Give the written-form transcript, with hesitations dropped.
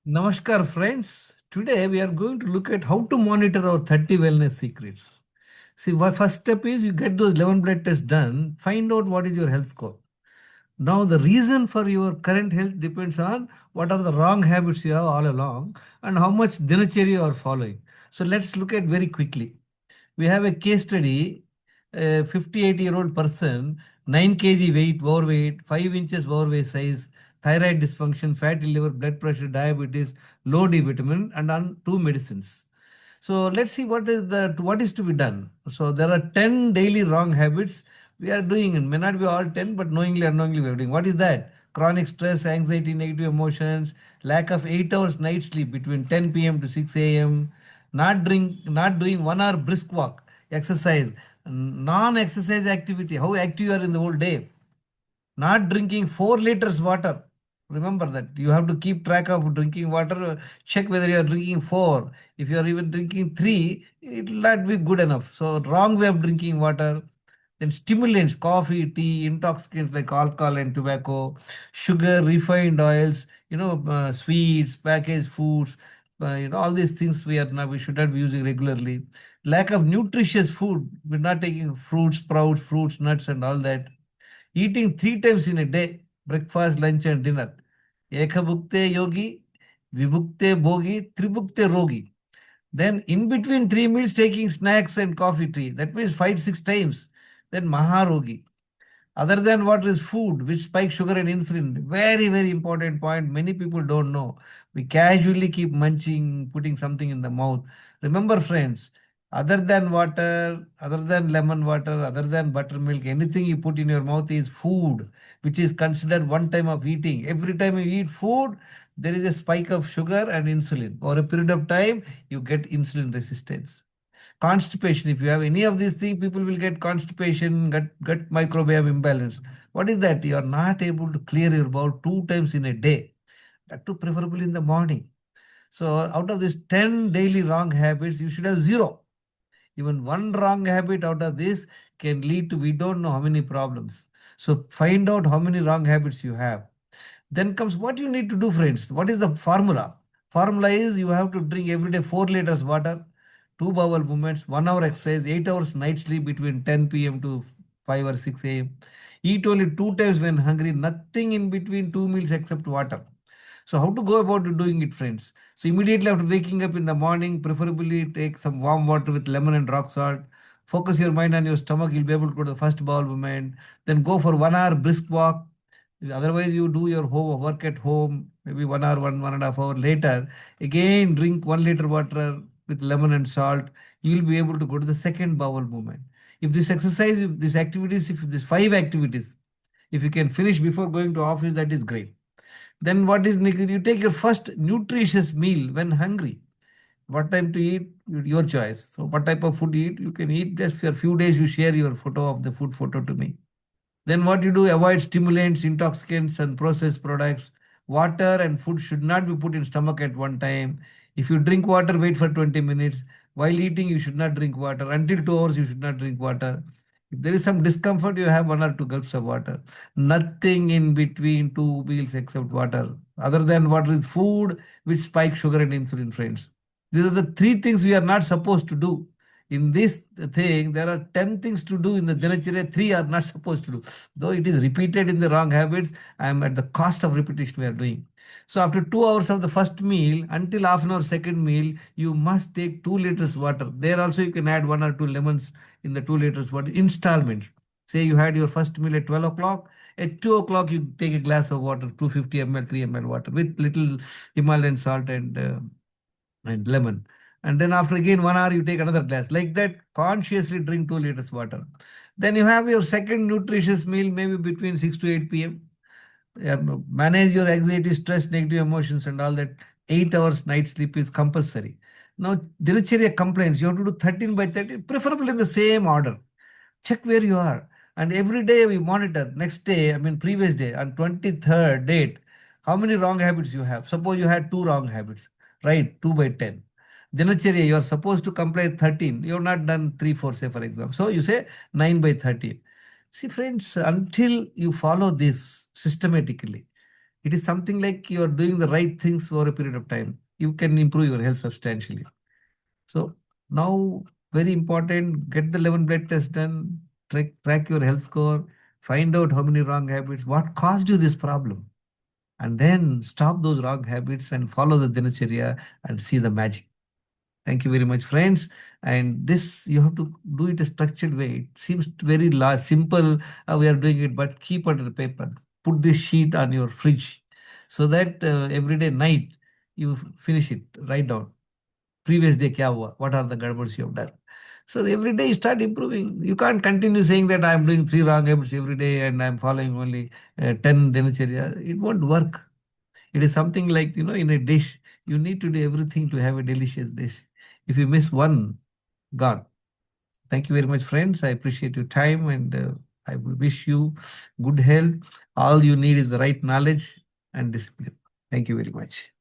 Namaskar, friends. Today we are going to look at how to monitor our 30 wellness secrets. See, first step is you get those 11 blood tests done, find out what is your health score. Now, the reason for your current health depends on what are the wrong habits you have all along and how much dinacharya you are following. So, let's look at very quickly. We have a case study, a 58-year-old person, 9 kg weight, overweight, 5 inches overweight size, thyroid dysfunction, fatty liver, blood pressure, diabetes, low D vitamin, and on two medicines. So let's see what is to be done. So there are 10 daily wrong habits we are doing, and may not be all 10, but knowingly unknowingly we are doing. What is that? Chronic stress, anxiety, negative emotions, lack of 8 hours night sleep between 10 p.m. to 6 a.m., not doing 1 hour brisk walk, exercise, non-exercise activity, how active you are in the whole day, not drinking 4 liters water. Remember that you have to keep track of drinking water. Check whether you are drinking 4. If you are even drinking 3, it will not be good enough. So wrong way of drinking water. Then stimulants, coffee, tea, intoxicants like alcohol and tobacco, sugar, refined oils, sweets, packaged foods, all these things we should not be using regularly. Lack of nutritious food. We're not taking fruits, sprouts, fruits, nuts, and all that. Eating 3 times in a day, breakfast, lunch, and dinner. Ekabhukte yogi, vibhukte bhogi, tribhukte rogi. Then in between 3 meals, taking snacks and coffee tea. That means 5, 6 times. Then maharogi. Other than what is food, which spikes sugar and insulin. Very, very important point. Many people don't know. We casually keep munching, putting something in the mouth. Remember, friends, other than water, other than lemon water, other than buttermilk, anything you put in your mouth is food, which is considered one time of eating. Every time you eat food, there is a spike of sugar and insulin. Over a period of time, you get insulin resistance. Constipation, if you have any of these things, people will get constipation, gut microbiome imbalance. What is that? You are not able to clear your bowel 2 times in a day, that too preferably in the morning. So out of these 10 daily wrong habits, you should have zero. Even one wrong habit out of this can lead to we don't know how many problems. So find out how many wrong habits you have. Then comes what you need to do, friends. What is the formula? Formula is you have to drink every day 4 liters water, 2 bowel movements, 1 hour exercise, 8 hours night sleep between 10 p.m. to 5 or 6 a.m. Eat only 2 times when hungry, nothing in between 2 meals except water. So how to go about doing it, friends? So immediately after waking up in the morning, preferably take some warm water with lemon and rock salt. Focus your mind on your stomach. You'll be able to go to the first bowel movement. Then go for 1 hour brisk walk. Otherwise, you do your home work at home, maybe 1 hour, 1.5 hour later. Again, drink 1 liter water with lemon and salt. You will be able to go to the second bowel movement. If this exercise, if these activities, if these 5 activities, if you can finish before going to office, that is great. Then what is you take your first nutritious meal when hungry. What time to eat, your choice. So what type of food you eat, you can eat just for a few days. You share your photo of the food photo to me. Then what you do, avoid stimulants, intoxicants, and processed products. Water and food should not be put in stomach at one time. If you drink water, wait for 20 minutes. While eating, you should not drink water. Until 2 hours, you should not drink water. If there is some discomfort, you have 1 or 2 gulps of water. Nothing in between two meals except water. Other than water is food, which spikes sugar and insulin, friends. These are the three things we are not supposed to do. In this thing, there are 10 things to do in the Dinacharya, 3 are not supposed to do. Though it is repeated in the wrong habits, I am at the cost of repetition we are doing. So after 2 hours of the first meal, until half an hour second meal, you must take 2 liters water. There also you can add 1 or 2 lemons in the 2 liters water installments. Say you had your first meal at 12 o'clock. At 2 o'clock, you take a glass of water, 250 ml, 3 ml water with little Himalayan salt and lemon. And then after again 1 hour, you take another glass. Like that, consciously drink 2 liters water. Then you have your second nutritious meal, maybe between 6 to 8 p.m. Manage your anxiety, stress, negative emotions, and all that. 8 hours night sleep is compulsory. Now, Dinacharya complaints, you have to do 13 by 13, preferably in the same order. Check where you are. And every day we monitor. Next day, I mean previous day, on 23rd date, how many wrong habits you have. Suppose you had two wrong habits, right? 2 by 10. Dinacharya, you are supposed to comply 13. You have not done 3, 4, say for example. So you say 9 by 13. See, friends, until you follow this systematically, It is something like you are doing the right things for a period of time. You can improve your health substantially. So now, very important, get the 11 blood test done, track your health score, find out how many wrong habits, what caused you this problem, and then stop those wrong habits and follow the dinacharya and see the magic. Thank you very much, friends. And this, you have to do it a structured way. It seems very simple, we are doing it, but keep it on the paper. Put this sheet on your fridge so that every day night you finish it. Write down previous day kya hua, what are the gadbads you have done. So every day you start improving. You can't continue saying that I'm doing three wrong habits every day and I'm following only 10 dinacharya. It won't work. It is something like, in a dish, you need to do everything to have a delicious dish. If you miss one, gone. Thank you very much, friends. I appreciate your time and I wish you good health. All you need is the right knowledge and discipline. Thank you very much.